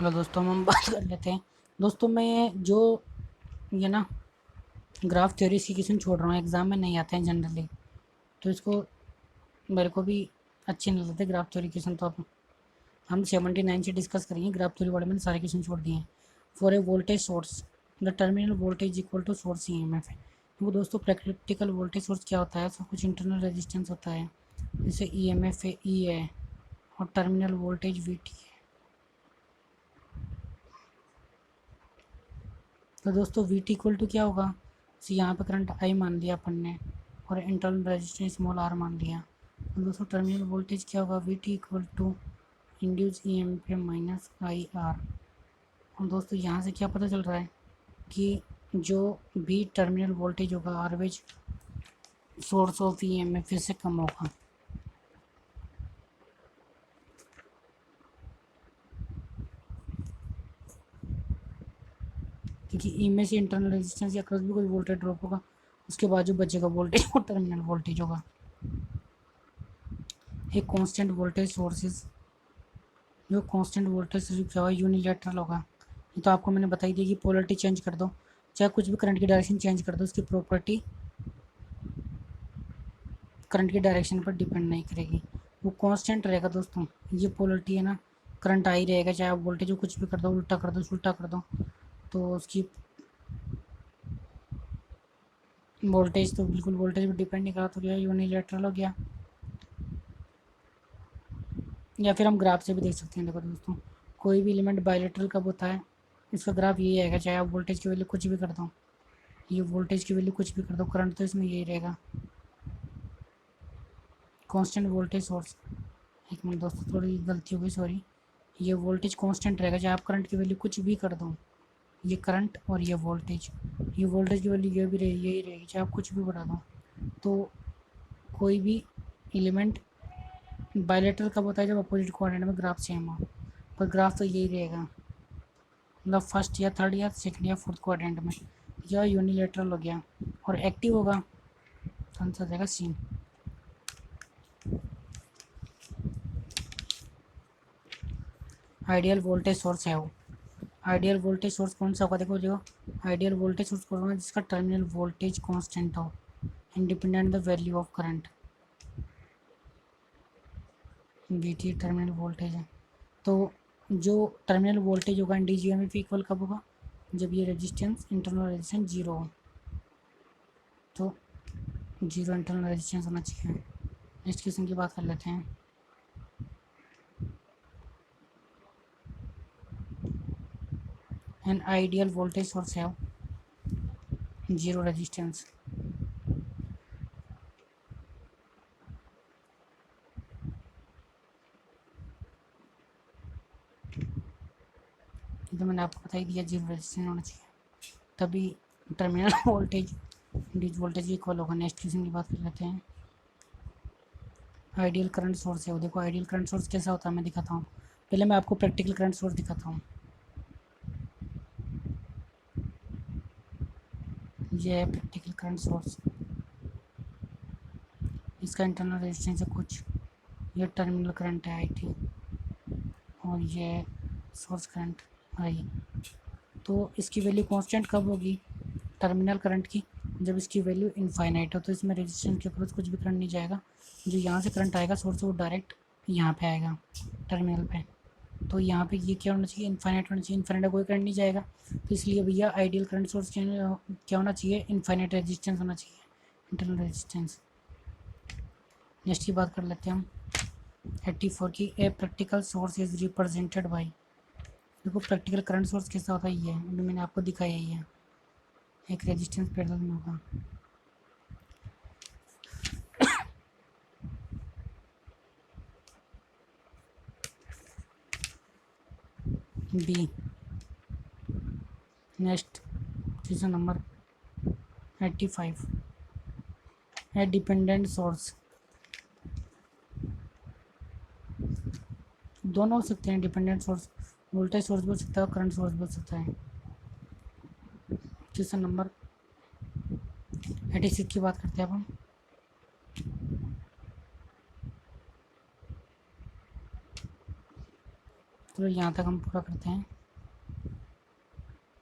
Hello दोस्तों, हम बात कर लेते हैं। दोस्तों मैं जो ये ना ग्राफ थ्योरी इसकी क्वेश्चन छोड़ रहा हूँ, एग्ज़ाम में नहीं आते हैं जनरली, तो इसको मेरे को भी अच्छे नहीं लगते ग्राफ थ्योरी क्वेश्चन। तो अब हम 79 से डिस्कस करेंगे। ग्राफ थ्योरी वाले मैंने सारे क्वेश्चन छोड़ दिए हैं। For a voltage source the terminal voltage equal to source E M F है। वो दोस्तों प्रैक्टिकल वोल्टेज सोर्स क्या होता है? सब कुछ इंटरनल रेजिस्टेंस होता है, जैसे ई एम एफ है, ई है, और टर्मिनल वोल्टेज वी टी है। तो दोस्तों वी टी इक्वल टू क्या होगा? तो यहाँ पे करंट आई मान लिया अपन ने, और इंटरनल रेजिस्टेंस स्मॉल आर मान लिया। तो दोस्तों टर्मिनल वोल्टेज क्या होगा? V T equal to induce E M पे माइनस आई आर। और दोस्तों यहाँ से क्या पता चल रहा है कि जो बी टर्मिनल वोल्टेज होगा always source of E M F से कम होगा। क्योंकि ई में से इंटरनल रेजिस्टेंस या क्रॉस भी कोई वोल्टेज ड्रॉप होगा, उसके बाद जो बचेगा वोल्टेज वो टर्मिनल वोल्टेज होगा। एक कांस्टेंट वोल्टेज सोर्सेज, जो कांस्टेंट वोल्टेज से क्या होगा? यूनिलेटरल होगा। ये तो आपको मैंने बताई दी कि पोलरिटी चेंज कर दो, चाहे कुछ भी करंट की डायरेक्शन चेंज कर दो, उसकी प्रॉपर्टी करंट की डायरेक्शन पर डिपेंड नहीं करेगी, वो कांस्टेंट रहेगा। दोस्तों ये पोलरिटी है ना, करंट आ ही रहेगा, चाहे आप वोल्टेज को कुछ भी कर दो, उल्टा कर दो, उल्टा कर दो, तो उसकी वोल्टेज तो बिल्कुल वोल्टेज पर डिपेंड नहीं करा, तो क्या यूनिलेटरल हो गया। या फिर हम ग्राफ से भी देख सकते हैं। देखो दोस्तों, कोई भी एलिमेंट बायलेटरल कब होता है? इसका ग्राफ यही आएगा, चाहे आप वोल्टेज की वैल्यू कुछ भी कर दो, ये वोल्टेज की वैल्यू कुछ भी कर दो, करंट तो इसमें यही रहेगा, कांस्टेंट वोल्टेज सोर्स। एक मिनट दोस्तों, थोड़ी गलती हो गई, सॉरी। ये वोल्टेज कांस्टेंट रहेगा, चाहे आप करंट की वैल्यू कुछ भी कर दो, ये करंट और ये वोल्टेज की वैल्यू ये भी रहेगी, यही रहेगी, चाहे आप कुछ भी बढ़ा दो। तो कोई भी एलिमेंट बायलेटरल कब होता है? जब अपोजिट कोऑर्डिनेट में ग्राफ सेम हो, पर ग्राफ तो यही रहेगा, मतलब फर्स्ट या थर्ड या सेकंड या फोर्थ क्वाड्रेंट में। यह यूनिलेटरल हो गया, और एक्टिव होगा तो आंसर हो जाएगा सी। आइडियल वोल्टेज सोर्स है वो। आइडियल वोल्टेज सोर्स कौन सा होगा? देखो, जो आइडियल वोल्टेज सोर्स कौन होगा? जिसका टर्मिनल वोल्टेज कांस्टेंट हो, independent the value of current. V T terminal voltage है। तो जो टर्मिनल वोल्टेज होगा D G M F equal कब होगा? जब ये रेजिस्टेंस इंटरनल रेजिस्टेंस जीरो हो, तो जीरो इंटरनल रेजिस्टेंस होना चाहिए। नेक्स्ट क्वेश्चन की बात कर लेते हैं। एन आइडियल वोल्टेज सोर्स है जीरो रेजिस्टेंस। तो मैंने आपको बता ही दिया, जीरो रेजिस्टेंस होना चाहिए, तभी टर्मिनल वोल्टेज डीज वोल्टेज इक्वल होगा। नेक्स्ट क्वेश्चन की बात कर लेते हैं। आइडियल करंट सोर्स है वो। देखो आइडियल करंट सोर्स कैसा होता है, मैं दिखाता हूँ। पहले मैं आपको प्रैक्टिकल करंट सोर्स दिखाता हूँ। ये है प्रैक्टिकल करंट सोर्स, इसका इंटरनल रेजिस्टेंस है कुछ, ये टर्मिनल करंट है आई टी, और ये सोर्स करंट आई। तो इसकी वैल्यू कांस्टेंट कब होगी टर्मिनल करंट की? जब इसकी वैल्यू इनफाइनाइट हो, तो इसमें रेजिस्टेंस के ऊपर कुछ भी करंट नहीं जाएगा, जो यहाँ से करंट आएगा सोर्स से वो डायरेक्ट यहाँ पे आएगा टर्मिनल पे। तो यहाँ पे ये क्या होना चाहिए? इनफाइनाइट होना चाहिए। इनफाइनाइट कोई करंट नहीं जाएगा, तो इसलिए भैया आइडियल करंट सोर्स क्या होना चाहिए? इनफाइनाइट रेजिस्टेंस होना चाहिए, इंटरनल रेजिस्टेंस। नेक्स्ट की बात कर लेते हैं हम 84 की। A practical source is represented by. देखो प्रैक्टिकल करंट सोर्स कैसा होता है, ये अभी मैंने आपको दिखाया ही है, एक रेजिस्टेंस पैरेलल में होगा। बी, नेक्स्ट क्वेश्चन नंबर 85 है डिपेंडेंट सोर्स। दोनों हो सकते हैं डिपेंडेंट सोर्स, वोल्टेज सोर्स भी हो सकता है और करंट सोर्स भी हो सकता है। क्वेश्चन नंबर 86 की बात करते हैं अब हम। चलो यहाँ तक हम पूरा करते हैं।